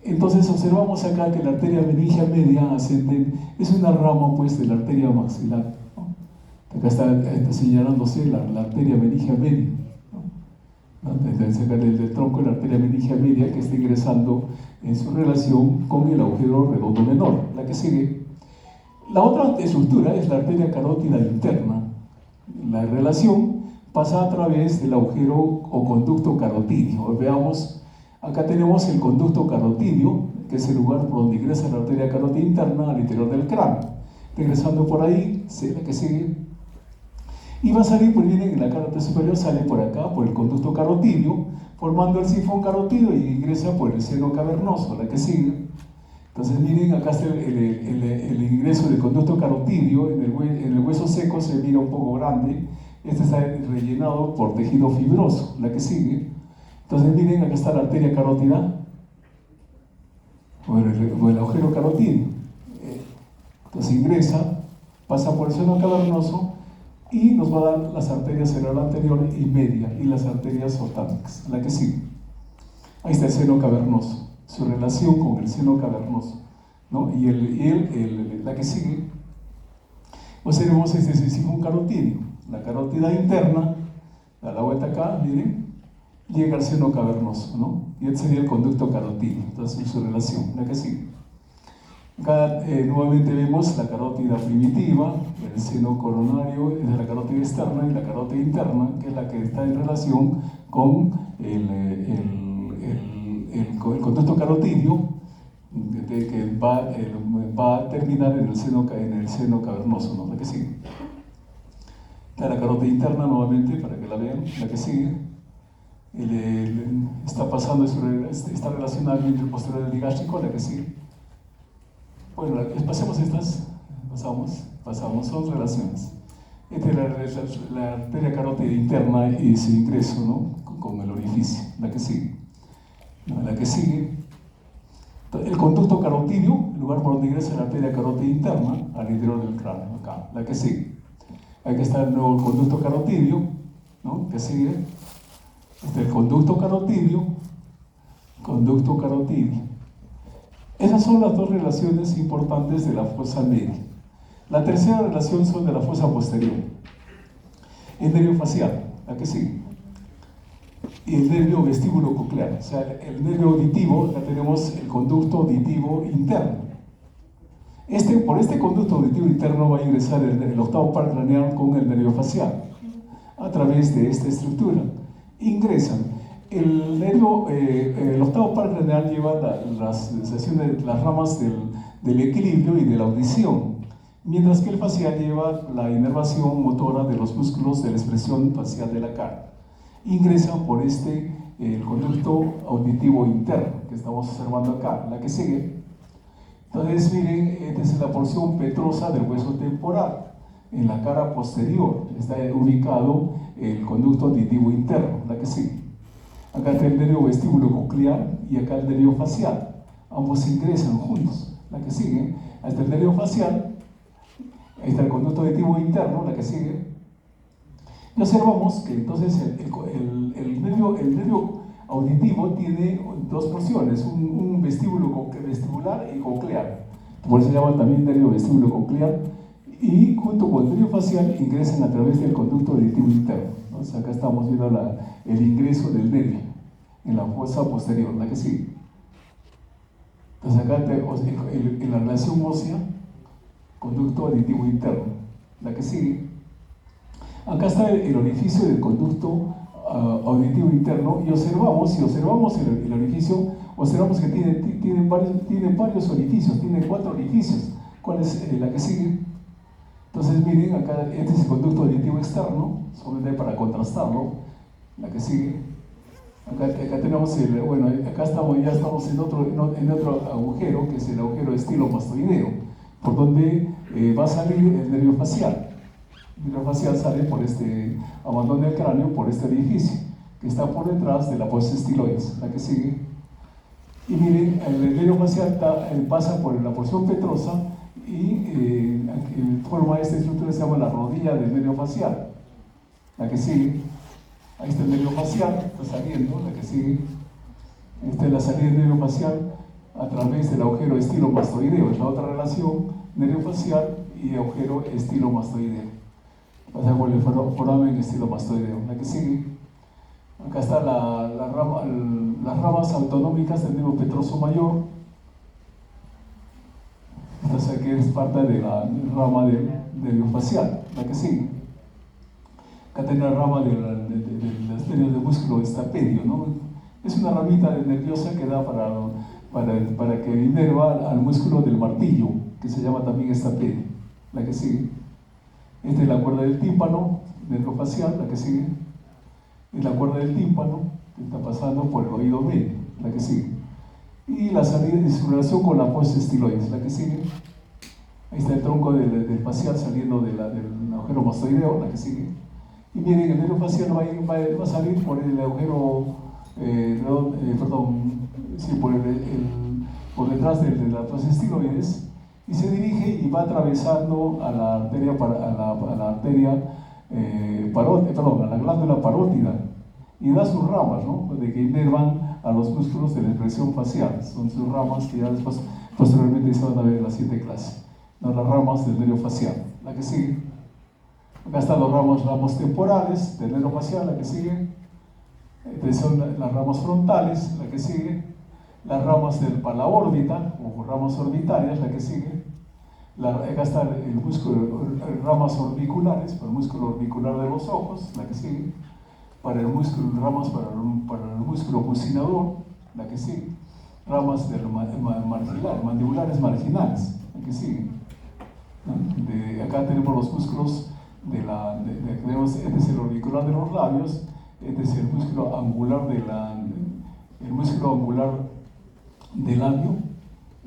Entonces observamos acá que la arteria meningia media ascendente es una rama pues de la arteria maxilar, ¿no? Acá está señalándose la arteria meningia media, ¿no? Entonces acá del tronco de la arteria meningia media que está ingresando en su relación con el agujero redondo menor, la que sigue. La otra estructura es la arteria carótida interna. La relación pasa a través del agujero o conducto carotídeo. Veamos, acá tenemos el conducto carotídeo, que es el lugar por donde ingresa la arteria carótida interna al interior del cráneo. Está ingresando por ahí, la que sigue, y va a salir, pues miren, en la carótida superior sale por acá, por el conducto carotídeo, formando el sifón carotídeo y ingresa por el seno cavernoso, la que sigue. Entonces miren, acá está el ingreso del conducto carotídeo, en el hueso seco se mira un poco grande, este está rellenado por tejido fibroso, la que sigue. Entonces miren, acá está la arteria carótida, o el agujero carotídeo. Entonces ingresa, pasa por el seno cavernoso y nos va a dar las arterias cerebral anterior y media y las arterias oftálmicas, la que sigue. Ahí está el seno cavernoso, su relación con el seno cavernoso, ¿no? Y la que sigue, observemos este sifón carotídeo, la carótida interna, da la vuelta acá, miren, llega al seno cavernoso, ¿no? Y este sería el conducto carotídeo, entonces su relación, la que sigue. Acá nuevamente vemos la carótida primitiva, el seno coronario es la carótida externa y la carótida interna, que es la que está en relación con el conducto carotídeo, que va a terminar en el seno cavernoso, ¿no? La que sigue. La carótida interna nuevamente, para que la vean, la que sigue. Está pasando, está relacionada al vientre posterior del digástrico, la que sigue. Bueno, pasemos estas, Pasamos, son relaciones. Esta es la arteria carótida interna y su ingreso, ¿no? Con el orificio, la que sigue. La que sigue, el conducto carotidio, el lugar por donde ingresa la arteria carótida interna al interior del cráneo, acá, la que sigue. Aquí está el nuevo conducto carotidio, ¿no? Que sigue. Este es el conducto carotidio. Esas son las dos relaciones importantes de la fosa media. La tercera relación son de la fosa posterior. El nervio facial, la que sigue. Y el nervio vestíbulo coclear. O sea, el nervio auditivo, acá tenemos el conducto auditivo interno. Por este conducto auditivo interno va a ingresar el octavo par craneal con el nervio facial a través de esta estructura. Ingresan. El octavo par craneal lleva las ramas del equilibrio y de la audición, mientras que el facial lleva la inervación motora de los músculos de la expresión facial de la cara. Ingresan por el conducto auditivo interno que estamos observando acá, la que sigue. Entonces, miren, esta es la porción petrosa del hueso temporal. En la cara posterior está ubicado el conducto auditivo interno, la que sigue. Acá está el nervio vestíbulo coclear y acá el nervio facial. Ambos ingresan juntos, la que sigue. Ahí está el nervio facial, ahí está el conducto auditivo interno, la que sigue. Y observamos que entonces el nervio auditivo tiene dos porciones, un vestibular y coclear. Por eso se llama también nervio vestíbulo coclear. Y junto con el nervio facial ingresan a través del conducto auditivo interno. Entonces acá estamos viendo el ingreso del nervio en la fosa posterior, la que sigue. Entonces acá en la relación ósea, conducto auditivo interno, la que sigue. Acá está el orificio del conducto auditivo interno y observamos el orificio, observamos que tiene varios orificios, tiene 4 orificios. ¿Cuál es la que sigue? Entonces miren, acá este es el conducto auditivo externo, solamente para contrastarlo, la que sigue. Acá tenemos acá ya estamos en otro agujero, que es el agujero estilomastoideo, por donde va a salir el nervio facial. El nervio facial sale por abandono del cráneo, por este orificio, que está por detrás de la fosa estiloides, la que sigue. Y miren, el nervio facial pasa por la porción petrosa y forma esta estructura, se llama la rodilla del nervio facial, la que sigue. Ahí está el nervio facial, está saliendo, la que sigue. Esta es la salida del nervio facial a través del agujero estilomastoideo, es la otra relación, nervio facial y agujero estilomastoideo. Pasa por el foramen estilomastoideo, la que sigue. Acá están las ramas autonómicas del nervio petroso mayor. Entonces aquí es parte de la rama del nervio facial, la que sigue. Acá tiene la rama de las nervios del músculo estapedio, ¿no? Es una ramita nerviosa que da para que inerva al músculo del martillo, que se llama también estapedio, la que sigue. Esta es la cuerda del tímpano, nervio facial, la que sigue. Es la cuerda del tímpano, que está pasando por el oído medio, la que sigue. Y la salida de su relación con la fosa estiloides, la que sigue. Ahí está el tronco del facial saliendo del agujero mastoideo, la que sigue. Y miren, el nervio facial va a salir por el agujero, por detrás de la fosa estiloides, y se dirige y va atravesando a la arteria, a la glándula parótida, y da sus ramas, ¿no? De que inervan a los músculos de la expresión facial. Son sus ramas que ya después, posteriormente se van a ver en la siguiente clase. No, las ramas del nervio facial, la que sigue. Acá están los ramos temporales del nervio facial, la que sigue. Estas son las ramas frontales, la que sigue. Las ramas de la órbita, o ramas orbitarias, la que sigue. Acá está el músculo, ramas orbiculares, para el músculo orbicular de los ojos, la que sigue. Ramas para el músculo bucinador, la que sigue. Ramas del mandibulares marginales, la que sigue. Acá tenemos los músculos este es el orbicular de los labios, este es el músculo angular del labio,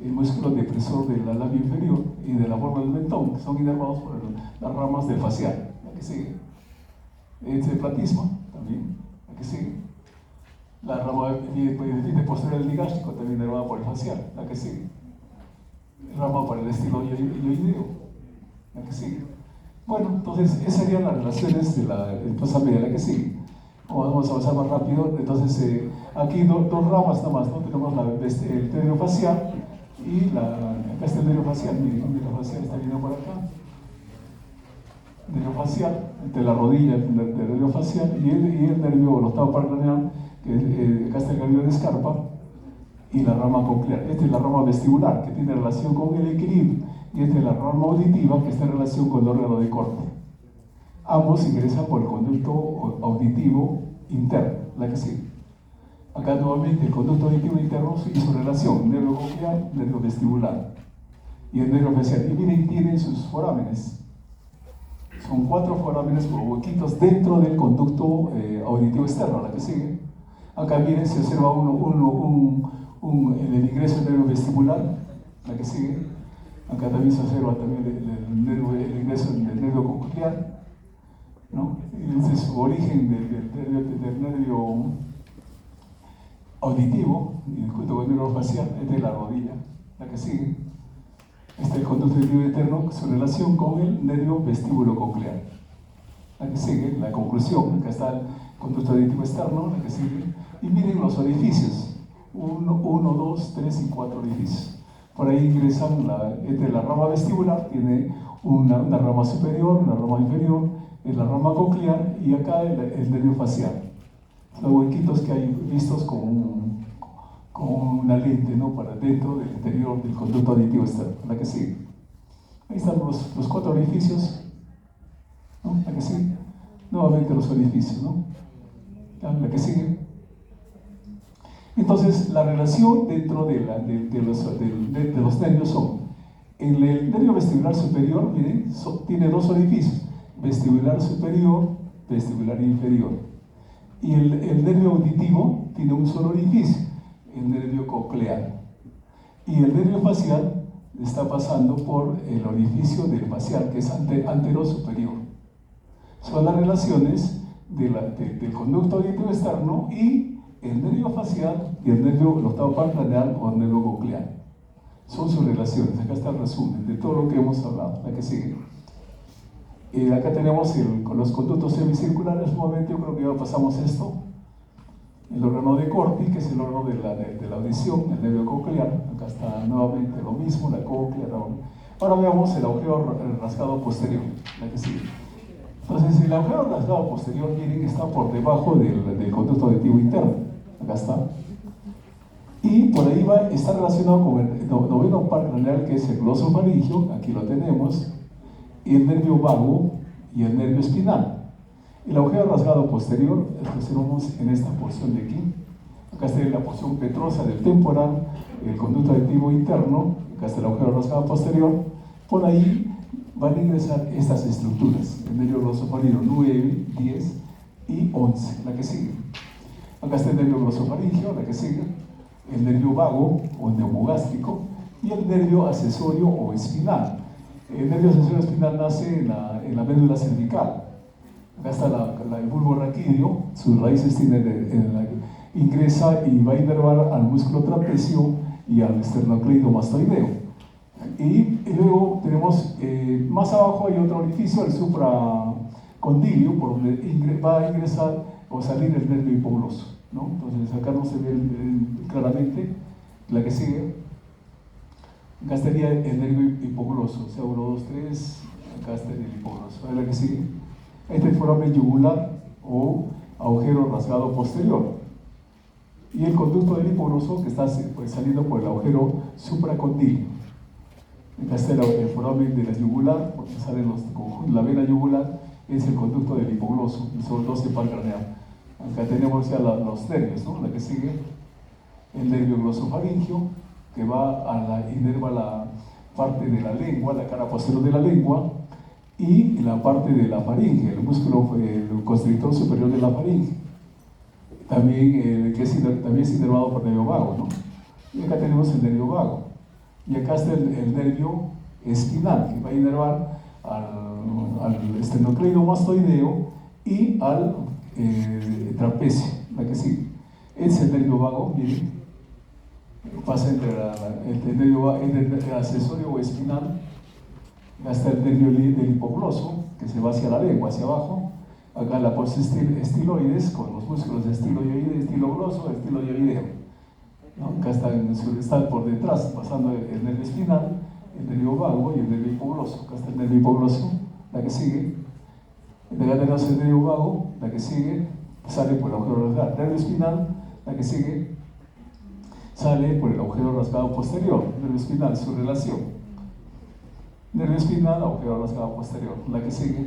el músculo depresor del labio inferior y de la borda del mentón, que son inervados por las ramas del facial. La que sigue. El platisma también. La que sigue. La rama de posterior del digástrico también inervada por el facial. La que sigue. Rama para el estilo yoideo. La que sigue. Bueno, entonces esas serían las relaciones de la plaza media. La que sigue. Vamos a avanzar más rápido. Entonces, aquí dos ramas nada más, ¿no? Tenemos el tendero facial y acá está el nervio facial. Miren, el nervio facial está viendo por acá. Nervio facial, entre la rodilla del nervio facial y el nervio, el octavo par craneal, que acá está el nervio de escarpa, y la rama coclear. Esta es la rama vestibular, que tiene relación con el equilibrio, y esta es la rama auditiva, que está en relación con el órgano de corte. Ambos ingresan por el conducto auditivo interno, la que sigue. Acá nuevamente el conducto auditivo interno y su relación, nervio coclear, nervio vestibular, y el nervio facial. Y miren, tienen sus forámenes. Son 4 forámenes o huequitos dentro del conducto auditivo externo, la que sigue. Acá miren, se observa el ingreso del nervio vestibular, la que sigue. Acá también se observa también el ingreso del nervio coclear, ¿no? Ese es su origen del nervio auditivo, y junto con el nervio facial, es de la rodilla, la que sigue. Este es el conducto auditivo interno, su relación con el nervio vestíbulo coclear. La que sigue, la conclusión, acá está el conducto auditivo externo, la que sigue. Y miren los orificios, 1, 2, 3 y 4 orificios. Por ahí ingresan, la rama vestibular tiene una rama superior, una rama inferior, la rama coclear y acá el nervio facial. Los huequitos que hay vistos con una lente, ¿no? Para dentro del interior del conducto auditivo externo, la que sigue. Ahí están los 4 orificios, ¿no? La que sigue. Nuevamente los orificios, ¿no? La que sigue. Entonces, la relación dentro de los nervios son, en el nervio vestibular superior, miren, tiene 2 orificios, vestibular superior, vestibular inferior. Y el nervio auditivo tiene un solo orificio, el nervio coclear. Y el nervio facial está pasando por el orificio del facial, que es antero-superior. Son las relaciones del conducto auditivo externo y el nervio facial y el octavo par craneal o el nervio coclear. Son sus relaciones. Acá está el resumen de todo lo que hemos hablado, la que sigue. Acá tenemos con los conductos semicirculares. Un momento, yo creo que ya pasamos esto. El órgano de Corti, que es el órgano de la audición, el nervio coclear. Acá está nuevamente lo mismo, la cóclea. Ahora veamos el agujero rasgado posterior, la que sigue. Entonces, el agujero rasgado posterior, miren, está por debajo del conducto auditivo interno. Acá está. Y por ahí está relacionado con el noveno par craneal, que es el glosofaringio, aquí lo tenemos, y el nervio vago y el nervio espinal. El agujero rasgado posterior lo observamos en esta porción de aquí. Acá está la porción petrosa del temporal, el conducto auditivo interno, acá está el agujero rasgado posterior. Por ahí van a ingresar estas estructuras, el nervio glosofaringio 9, 10 y 11, la que sigue. Acá está el nervio glosofaringio, la que sigue, el nervio vago o neumogástrico y el nervio accesorio o espinal. El nervio accesorio espinal nace en la médula cervical. Acá está el bulbo raquídeo, sus raíces ingresa y va a inervar al músculo trapecio y al esternocleidomastoideo. Y luego tenemos, más abajo hay otro orificio, el supracondilio, por donde va a ingresar o salir el nervio hipogloso, ¿no? Entonces acá no se ve claramente, la que sigue. Acá estaría el nervio hipogloso, o sea, 1, 2, 3, acá está el hipogloso. ¿La que sigue? Este es el foramen yugular o agujero rasgado posterior. Y el conducto del hipogloso que está saliendo por el agujero supracondilio. Acá está el foramen de la yugular, porque sale la vena yugular, es el conducto del hipogloso, sobre todo el par craneal. Acá tenemos ya los nervios, ¿no? La que sigue, el nervio glosofaringio, que inerva la parte de la lengua, la cara posterior de la lengua, y la parte de la faringe, el músculo constrictor superior de la faringe. También, también es inervado por el nervio vago, ¿no? Y acá tenemos el nervio vago. Y acá está el nervio espinal, que va a inervar al esternocleidomastoideo y al trapecio, la que sigue. Es el nervio vago, miren, pasa entre el nervio el accesorio o espinal, hasta el nervio del hipogloso, que se va hacia la lengua, hacia abajo. Acá la post estiloides, con los músculos de estilogloso, estiloideo, ¿no? Acá está por detrás, pasando el nervio espinal, el nervio vago y el nervio hipogloso. Acá está el nervio hipogloso, la que sigue. Acá tenemos el nervio vago, la que sigue, sale por el agujero rasgado. Nervio espinal, la que sigue, sale por el agujero rasgado posterior. Nervio espinal, su relación. Nervio espinal, agujero rasgado posterior, la que sigue.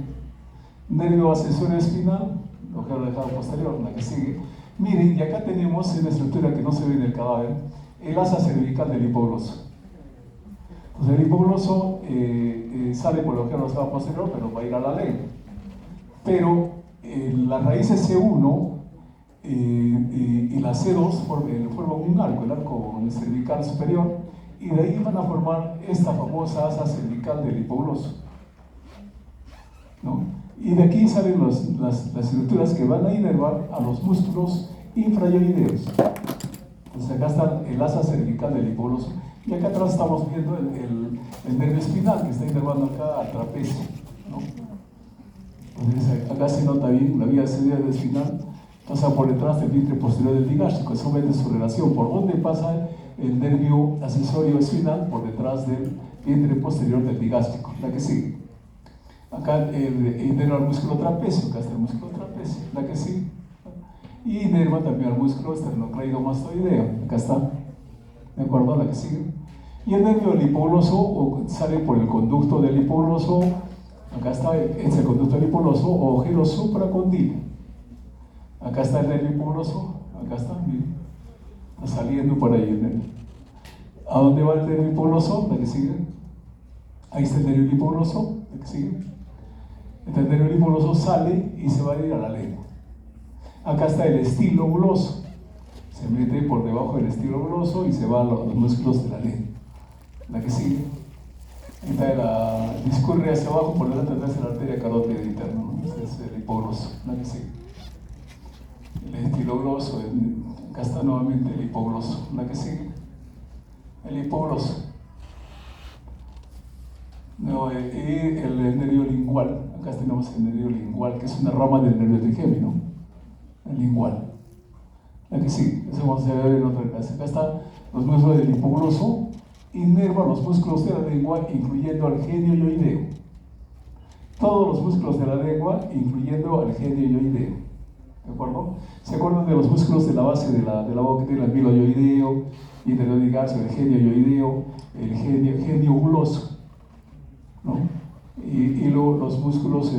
Nervio accesorio espinal, agujero rasgado posterior, la que sigue. Miren, y acá tenemos una estructura que no se ve en el cadáver, el asa cervical del hipogloso. Pues el hipogloso sale por el agujero rasgado posterior, pero va a ir a la lengua. Pero las raíces C1 y la C2 forman un arco, el arco cervical superior, y de ahí van a formar esta famosa asa cervical del hipogloso, ¿no? Y de aquí salen las estructuras que van a inervar a los músculos infrayoideos. Entonces acá está el asa cervical del hipogloso, y acá atrás estamos viendo el nervio espinal que está inervando acá al trapecio, ¿no? Entonces acá se nota bien la vía cedial del espinal, pasa por detrás del vientre posterior del digástrico. Eso vende su relación. ¿Por dónde pasa el nervio accesorio espinal? Por detrás del vientre posterior del digástrico, la que sigue. Acá inerva el músculo trapecio, acá está el músculo trapecio, la que sigue. Y inerva también el músculo esternocleidomastoideo, acá está, ¿de acuerdo? La que sigue. Y el nervio del hipogloso sale por el conducto del hipogloso, acá está, es el conducto del hipogloso, ojero supracondilo. Acá está el nervio hipogloso, acá está, miren, está saliendo por ahí el nervio. ¿A dónde va el nervio hipogloso? La que sigue. Ahí está el nervio hipogloso, la que sigue. El nervio hipogloso sale y se va a ir a la lengua. Acá está el estilo gloso, se mete por debajo del estilo gloso y se va a los músculos de la lengua, la que sigue. Discurre hacia abajo por delante de la arteria carótida interna, ¿no? Este es el hipogloso, la que sigue. El estilo gloso, acá está nuevamente el hipogloso, la que sigue. El hipogloso. No, y el nervio lingual, acá tenemos el nervio lingual, que es una rama del nervio trigémino, el lingual, la que sigue. Eso vamos a ver en otra clase. Acá están los músculos del hipogloso, inervan los músculos de la lengua, incluyendo al genio yoideo. Todos los músculos de la lengua, incluyendo al genio yoideo. ¿De acuerdo? ¿Se acuerdan de los músculos de la base de la boca? Tiene el amiloyoideo, interodigarcio, el genio yoideo, el genio gloso, ¿no? Y luego los músculos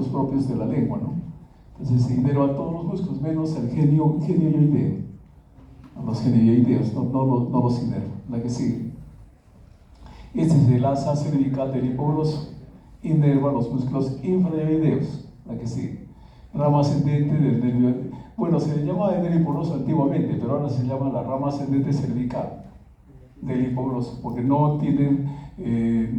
propios de la lengua, ¿no? Entonces se inervan todos los músculos, menos el genio yoideo. Los genioideos, no los inerva. La que sigue. Este es el asa cervical del hipogloso. Inerva los músculos infrayoideos. La que sigue. Rama ascendente del nervio. Bueno, se le llamaba el nervio hipogloso antiguamente, pero ahora se llama la rama ascendente cervical del hipogloso, porque no tienen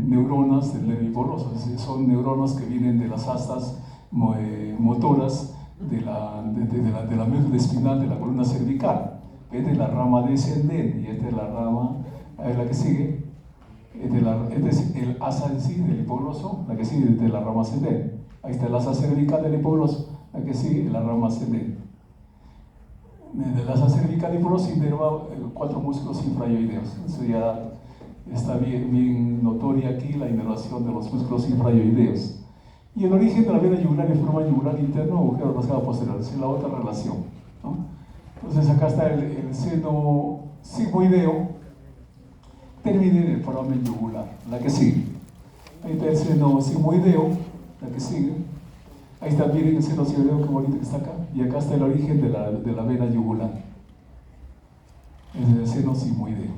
neuronas del nervio hipogloso. Son neuronas que vienen de las astas motoras de la médula espinal de la columna cervical. Esta es la rama descendente y esta es la rama, la que sigue. Este es el asa en sí del hipogloso, la que sigue de la rama ascendente. Ahí está el asa cervical del hipogloso, la que sigue la rama ascendente. De la asa cervical del hipogloso inerva 4 músculos infrayoideos. Eso ya está bien notoria aquí, la inervación de los músculos infrayoideos. Y el origen de la vena yugular y forma yugular interno, agujero rasgado posterior, es la otra relación, ¿no? Entonces acá está el seno sigmoideo, termina en el foramen yugular, la que sigue. Ahí está el seno sigmoideo, la que sigue. Ahí está, miren el seno sigmoideo, qué bonito que está acá. Y acá está el origen de la vena yugular. Es el seno sigmoideo.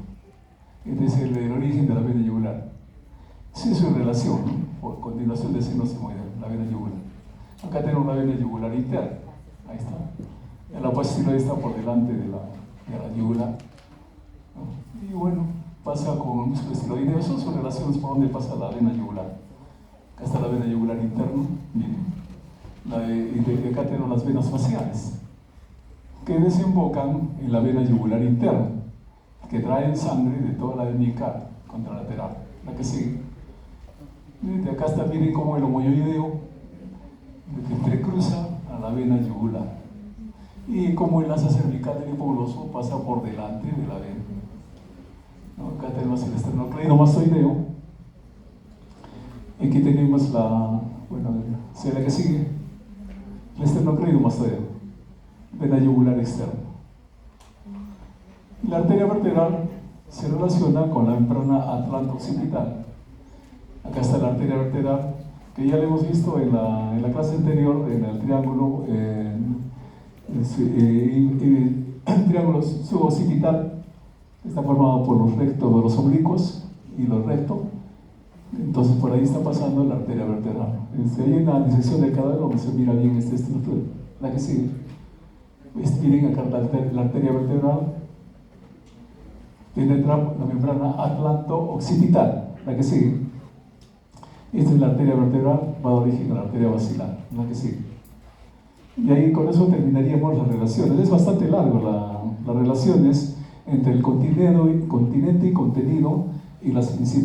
Este es el origen de la vena yugular. Sí, es su relación, ¿no? Por continuación del seno sigmoideo, la vena yugular. Acá tenemos la vena yugular interna. Ahí está. La apóstila está por delante de la yugular, ¿no? Y bueno, pasa con un músculo esteroideo, son sus relaciones por donde pasa la vena yugular. Acá está la vena yugular interna, miren. Y de acá tenemos las venas faciales, que desembocan en la vena yugular interna, que traen sangre de toda la vena contralateral. La que sigue. De acá está, miren cómo el homoyoideo que entrecruza a la vena yugular. Y como el asa cervical del hipogloso pasa por delante de la vena. ¿No? Acá tenemos el esternocleidomastoideo. Aquí tenemos la que sigue. El esternocleidomastoideo, vena yugular externa. La arteria vertebral se relaciona con la membrana atlanto-occipital. Acá está la arteria vertebral, que ya la hemos visto en la clase anterior, en el triángulo, triángulo suboccipital, está formado por los rectos de los oblicuos y los rectos. Entonces por ahí está pasando la arteria vertebral. Ahí en la disección del cadáver donde se mira bien esta estructura. La que sigue. Miren acá la arteria vertebral penetra la membrana atlanto-occipital. La que sigue. Esta es la arteria vertebral, va de origen a la arteria basilar. La que sigue. Y ahí con eso terminaríamos las relaciones. Es bastante largo las relaciones entre el continente y contenido y las principales